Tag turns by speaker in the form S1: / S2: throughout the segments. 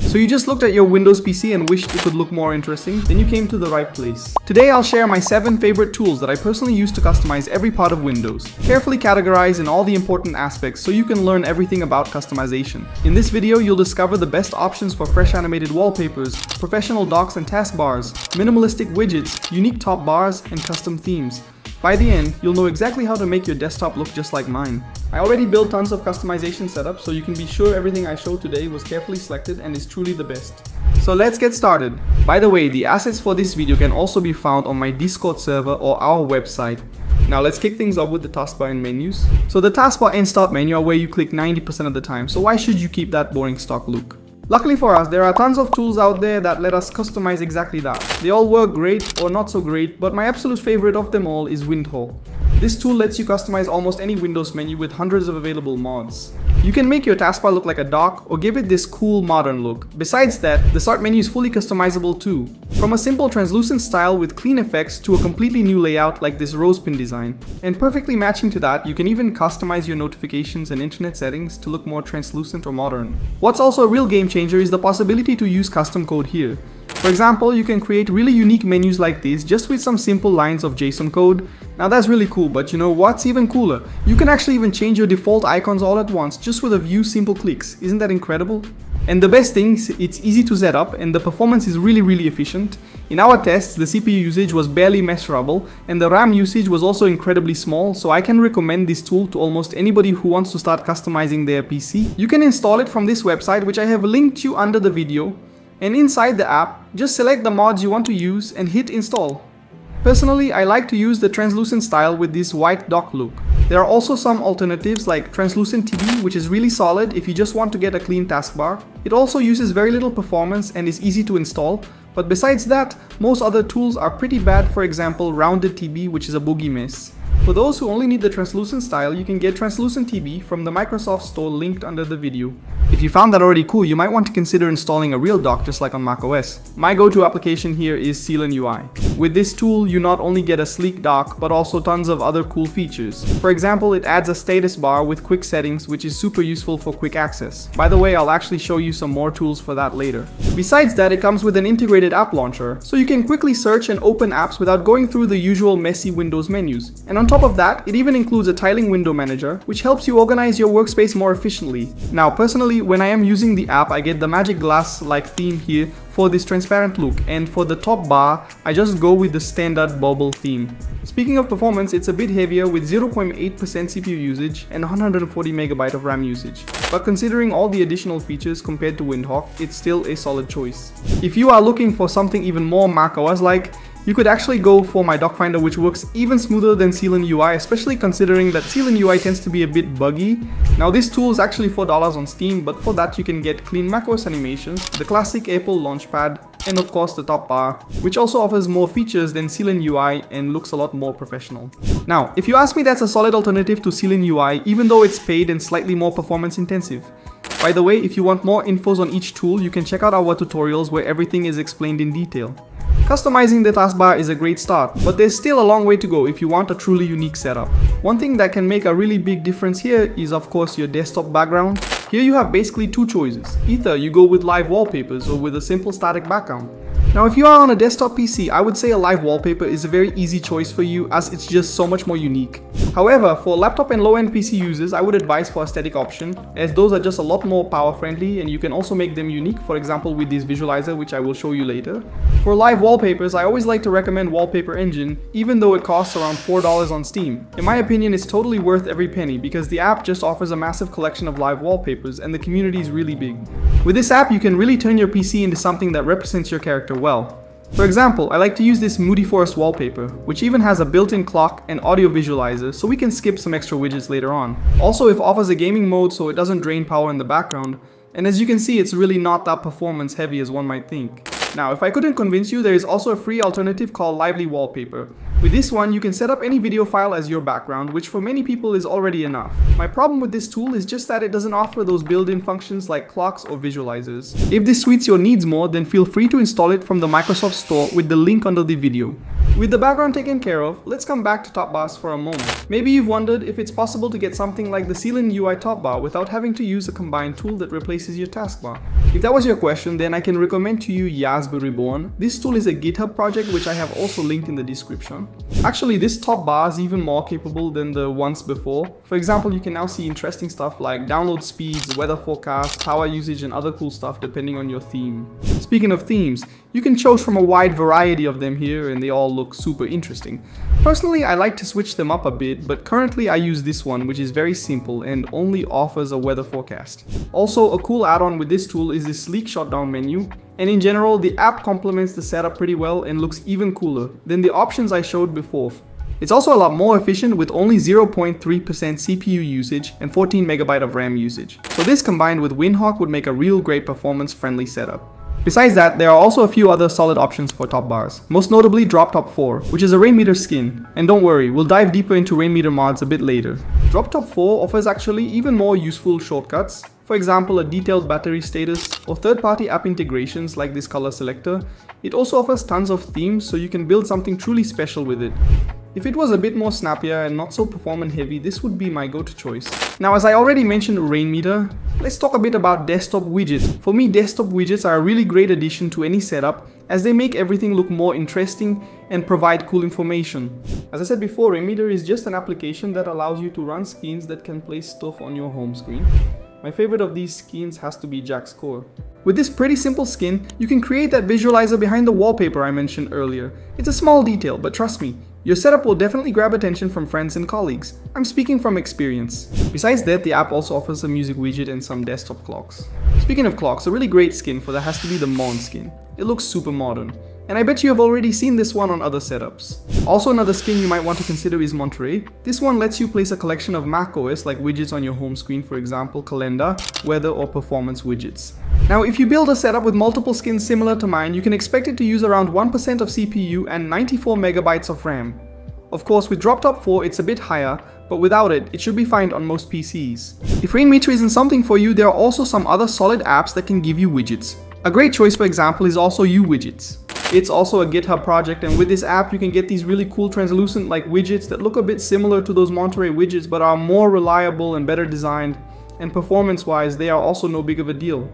S1: So you just looked at your Windows PC and wished it could look more interesting? Then you came to the right place. Today I'll share my 7 favorite tools that I personally use to customize every part of Windows, carefully categorized in all the important aspects so you can learn everything about customization. In this video you'll discover the best options for fresh animated wallpapers, professional docks and taskbars, minimalistic widgets, unique top bars, and custom themes. By the end, you'll know exactly how to make your desktop look just like mine. I already built tons of customization setups, so you can be sure everything I show today was carefully selected and is truly the best. So let's get started. By the way, the assets for this video can also be found on my Discord server or our website. Now let's kick things off with the taskbar and menus. So the taskbar and start menu are where you click 90% of the time, so why should you keep that boring stock look? Luckily for us, there are tons of tools out there that let us customize exactly that. They all work great or not so great, but my absolute favorite of them all is Windhole. This tool lets you customize almost any Windows menu with hundreds of available mods. You can make your taskbar look like a dock or give it this cool modern look. Besides that, the start menu is fully customizable too. From a simple translucent style with clean effects to a completely new layout like this rose pin design. And perfectly matching to that, you can even customize your notifications and internet settings to look more translucent or modern. What's also a real game changer is the possibility to use custom code here. For example, you can create really unique menus like this just with some simple lines of JSON code. Now that's really cool, but you know what's even cooler? You can actually even change your default icons all at once just with a few simple clicks. Isn't that incredible? And the best thing is it's easy to set up and the performance is really efficient. In our tests, the CPU usage was barely measurable and the RAM usage was also incredibly small, so I can recommend this tool to almost anybody who wants to start customizing their PC. You can install it from this website, which I have linked you under the video. And inside the app, just select the mods you want to use and hit install. Personally, I like to use the translucent style with this white dock look. There are also some alternatives like translucent TV, which is really solid if you just want to get a clean taskbar. It also uses very little performance and is easy to install, but besides that, most other tools are pretty bad, for example rounded TB, which is a boogie mess. For those who only need the translucent style, you can get translucent TB from the Microsoft Store linked under the video. If you found that already cool, you might want to consider installing a real dock just like on macOS. My go-to application here is Sealant UI. With this tool, you not only get a sleek dock, but also tons of other cool features. For example, it adds a status bar with quick settings, which is super useful for quick access. By the way, I'll actually show you some more tools for that later. Besides that, it comes with an integrated app launcher, so you can quickly search and open apps without going through the usual messy Windows menus. And on top of that, it even includes a tiling window manager, which helps you organize your workspace more efficiently. Now, personally, when I am using the app, I get the magic glass-like theme here for this transparent look, and for the top bar, I just go with the standard bubble theme. Speaking of performance, it's a bit heavier with 0.8% CPU usage and 140 MB of RAM usage. But considering all the additional features compared to Windhawk, it's still a solid choice. If you are looking for something even more macOS-like, you could actually go for my dock finder, which works even smoother than Sealant UI, especially considering that Sealant UI tends to be a bit buggy. Now this tool is actually $4 on Steam, but for that you can get clean macOS animations, the classic Apple Launchpad, and of course the top bar, which also offers more features than Sealant UI and looks a lot more professional. Now, if you ask me, that's a solid alternative to Sealant UI, even though it's paid and slightly more performance intensive. By the way, if you want more infos on each tool, you can check out our tutorials where everything is explained in detail. Customizing the taskbar is a great start, but there's still a long way to go if you want a truly unique setup. One thing that can make a really big difference here is of course your desktop background. Here you have basically two choices. Either you go with live wallpapers or with a simple static background. Now if you are on a desktop PC, I would say a live wallpaper is a very easy choice for you as it's just so much more unique. However, for laptop and low-end PC users, I would advise for a static option, as those are just a lot more power friendly and you can also make them unique, for example with this visualizer, which I will show you later. For live wallpapers, I always like to recommend Wallpaper Engine, even though it costs around $4 on Steam. In my opinion, it's totally worth every penny because the app just offers a massive collection of live wallpapers and the community is really big. With this app, you can really turn your PC into something that represents your character well. For example, I like to use this Moody Forest wallpaper, which even has a built-in clock and audio visualizer, so we can skip some extra widgets later on. Also, it offers a gaming mode so it doesn't drain power in the background, and as you can see, it's really not that performance heavy as one might think. Now, if I couldn't convince you, there is also a free alternative called Lively Wallpaper. With this one, you can set up any video file as your background, which for many people is already enough. My problem with this tool is just that it doesn't offer those built-in functions like clocks or visualizers. If this suits your needs more, then feel free to install it from the Microsoft Store with the link under the video. With the background taken care of, let's come back to top bars for a moment. Maybe you've wondered if it's possible to get something like the Sealant UI top bar without having to use a combined tool that replaces your taskbar. If that was your question, then I can recommend to you Yasby Reborn. This tool is a GitHub project which I have also linked in the description. Actually, this top bar is even more capable than the ones before. For example, you can now see interesting stuff like download speeds, weather forecast, power usage, and other cool stuff depending on your theme. Speaking of themes, you can choose from a wide variety of them here and they all look super interesting. Personally, I like to switch them up a bit, but currently I use this one, which is very simple and only offers a weather forecast. Also, a cool add-on with this tool is this sleek shutdown menu, and in general the app complements the setup pretty well and looks even cooler than the options I showed before. It's also a lot more efficient with only 0.3% CPU usage and 14 MB of RAM usage. So this combined with Windhawk would make a real great performance-friendly setup. Besides that, there are also a few other solid options for top bars, most notably DropTop 4, which is a Rainmeter skin. And don't worry, we'll dive deeper into Rainmeter mods a bit later. DropTop 4 offers actually even more useful shortcuts. For example, a detailed battery status or third-party app integrations like this color selector. It also offers tons of themes, so you can build something truly special with it. If it was a bit more snappier and not so performance heavy, this would be my go-to choice. Now, as I already mentioned Rainmeter, let's talk a bit about desktop widgets. For me, desktop widgets are a really great addition to any setup as they make everything look more interesting and provide cool information. As I said before, Rainmeter is just an application that allows you to run skins that can place stuff on your home screen. My favorite of these skins has to be Jack's Core. With this pretty simple skin, you can create that visualizer behind the wallpaper I mentioned earlier. It's a small detail, but trust me, your setup will definitely grab attention from friends and colleagues. I'm speaking from experience. Besides that, the app also offers a music widget and some desktop clocks. Speaking of clocks, a really great skin for that has to be the Mon skin. It looks super modern. And I bet you have already seen this one on other setups. Also, another skin you might want to consider is Monterey. This one lets you place a collection of macOS like widgets on your home screen, for example, calendar, weather, or performance widgets. Now, if you build a setup with multiple skins similar to mine, you can expect it to use around 1% of CPU and 94 MB of RAM. Of course, with DropTop 4, it's a bit higher, but without it, it should be fine on most PCs. If Rainmeter isn't something for you, there are also some other solid apps that can give you widgets. A great choice, for example, is also uWidgets. It's also a GitHub project, and with this app you can get these really cool translucent like widgets that look a bit similar to those Monterey widgets but are more reliable and better designed, and performance wise they are also no big of a deal.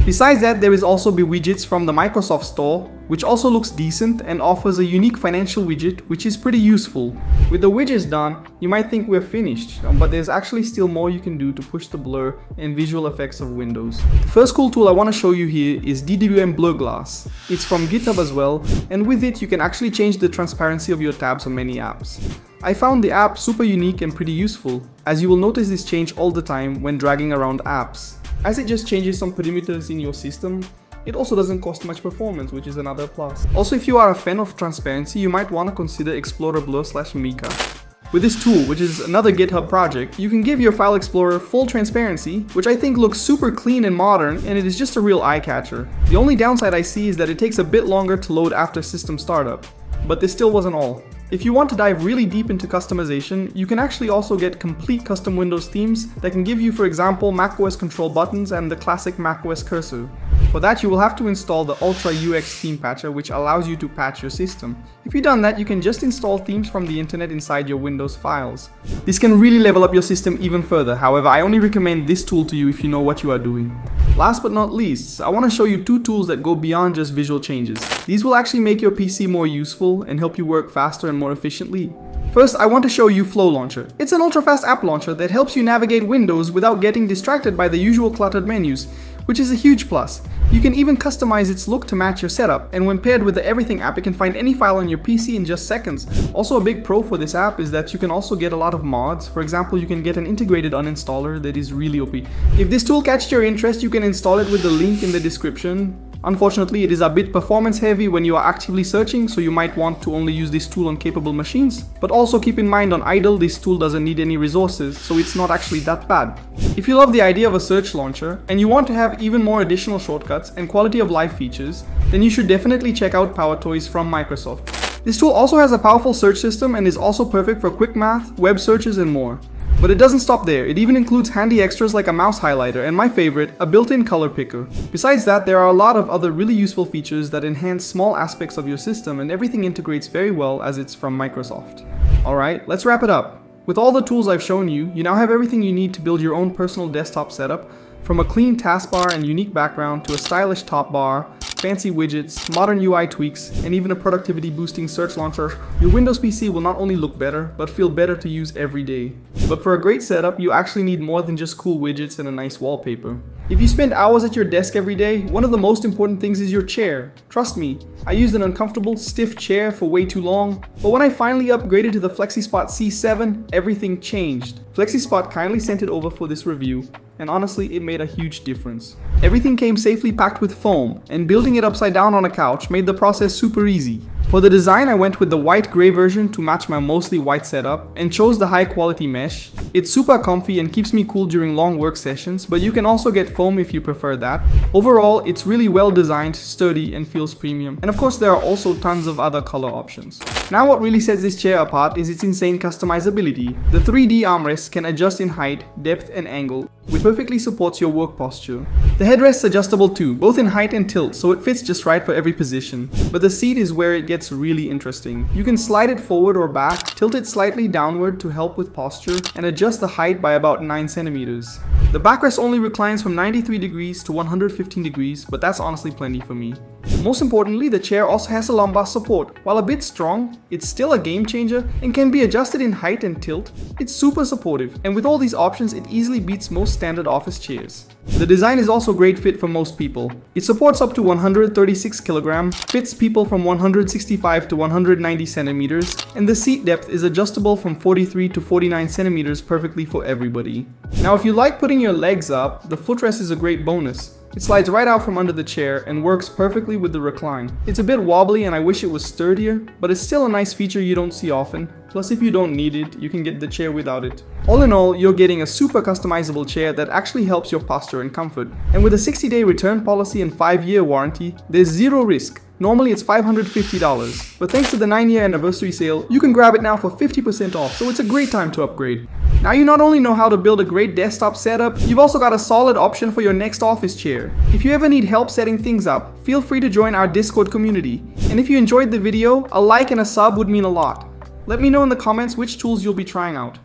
S1: Besides that, there is also widgets from the Microsoft Store, which also looks decent and offers a unique financial widget which is pretty useful. With the widgets done, you might think we're finished, but there's actually still more you can do to push the blur and visual effects of Windows. The first cool tool I want to show you here is DWM Blur Glass. It's from GitHub as well, and with it you can actually change the transparency of your tabs on many apps. I found the app super unique and pretty useful, as you will notice this change all the time when dragging around apps. As it just changes some parameters in your system, it also doesn't cost much performance, which is another plus. Also, if you are a fan of transparency, you might want to consider Explorer Blur/Mika. With this tool, which is another GitHub project, you can give your File Explorer full transparency, which I think looks super clean and modern, and it is just a real eye catcher. The only downside I see is that it takes a bit longer to load after system startup, but this still wasn't all. If you want to dive really deep into customization, you can actually also get complete custom Windows themes that can give you, for example, macOS control buttons and the classic macOS cursor. For that, you will have to install the Ultra UX theme patcher, which allows you to patch your system. If you've done that, you can just install themes from the internet inside your Windows files. This can really level up your system even further. However, I only recommend this tool to you if you know what you are doing. Last but not least, I want to show you two tools that go beyond just visual changes. These will actually make your PC more useful and help you work faster and more efficiently. First, I want to show you Flow Launcher. It's an ultra-fast app launcher that helps you navigate Windows without getting distracted by the usual cluttered menus, which is a huge plus. You can even customize its look to match your setup, and when paired with the Everything app, it can find any file on your PC in just seconds. Also, a big pro for this app is that you can also get a lot of mods. For example, you can get an integrated uninstaller that is really OP. If this tool catches your interest, you can install it with the link in the description. Unfortunately, it is a bit performance heavy when you are actively searching, so you might want to only use this tool on capable machines. But also keep in mind, on idle, this tool doesn't need any resources, so it's not actually that bad. If you love the idea of a search launcher, and you want to have even more additional shortcuts and quality of life features, then you should definitely check out PowerToys from Microsoft. This tool also has a powerful search system and is also perfect for quick math, web searches, and more. But it doesn't stop there, it even includes handy extras like a mouse highlighter and my favorite, a built-in color picker. Besides that, there are a lot of other really useful features that enhance small aspects of your system, and everything integrates very well as it's from Microsoft. Alright, let's wrap it up. With all the tools I've shown you, you now have everything you need to build your own personal desktop setup, from a clean taskbar and unique background to a stylish top bar, fancy widgets, modern UI tweaks, and even a productivity boosting search launcher. Your Windows PC will not only look better, but feel better to use every day. But for a great setup, you actually need more than just cool widgets and a nice wallpaper. If you spend hours at your desk every day, one of the most important things is your chair. Trust me, I used an uncomfortable, stiff chair for way too long, but when I finally upgraded to the Flexi Spot C7, everything changed. FlexiSpot kindly sent it over for this review, and honestly, it made a huge difference. Everything came safely packed with foam, and building it upside down on a couch made the process super easy. For the design, I went with the white-gray version to match my mostly white setup, and chose the high-quality mesh. It's super comfy and keeps me cool during long work sessions, but you can also get foam if you prefer that. Overall, it's really well designed, sturdy, and feels premium. And of course, there are also tons of other color options. Now what really sets this chair apart is its insane customizability. The 3D armrests can adjust in height, depth, and angle, which perfectly supports your work posture. The headrest's adjustable too, both in height and tilt, so it fits just right for every position. But the seat is where it gets really interesting. You can slide it forward or back, tilt it slightly downward to help with posture, and adjust the height by about 9 centimeters. The backrest only reclines from 93 degrees to 115 degrees, but that's honestly plenty for me. Most importantly, the chair also has a lumbar support. While a bit strong, it's still a game changer and can be adjusted in height and tilt. It's super supportive, and with all these options, it easily beats most standard office chairs. The design is also a great fit for most people. It supports up to 136 kg, fits people from 165 to 190 centimeters, and the seat depth is adjustable from 43 to 49 centimeters perfectly for everybody. Now if you like putting your legs up, the footrest is a great bonus. It slides right out from under the chair and works perfectly with the recline. It's a bit wobbly and I wish it was sturdier, but it's still a nice feature you don't see often. Plus, if you don't need it, you can get the chair without it. All in all, you're getting a super customizable chair that actually helps your posture and comfort. And with a 60-day return policy and 5-year warranty, there's zero risk. Normally it's $550, but thanks to the 9-year anniversary sale, you can grab it now for 50% off, so it's a great time to upgrade. Now you not only know how to build a great desktop setup, you've also got a solid option for your next office chair. If you ever need help setting things up, feel free to join our Discord community. And if you enjoyed the video, a like and a sub would mean a lot. Let me know in the comments which tools you'll be trying out.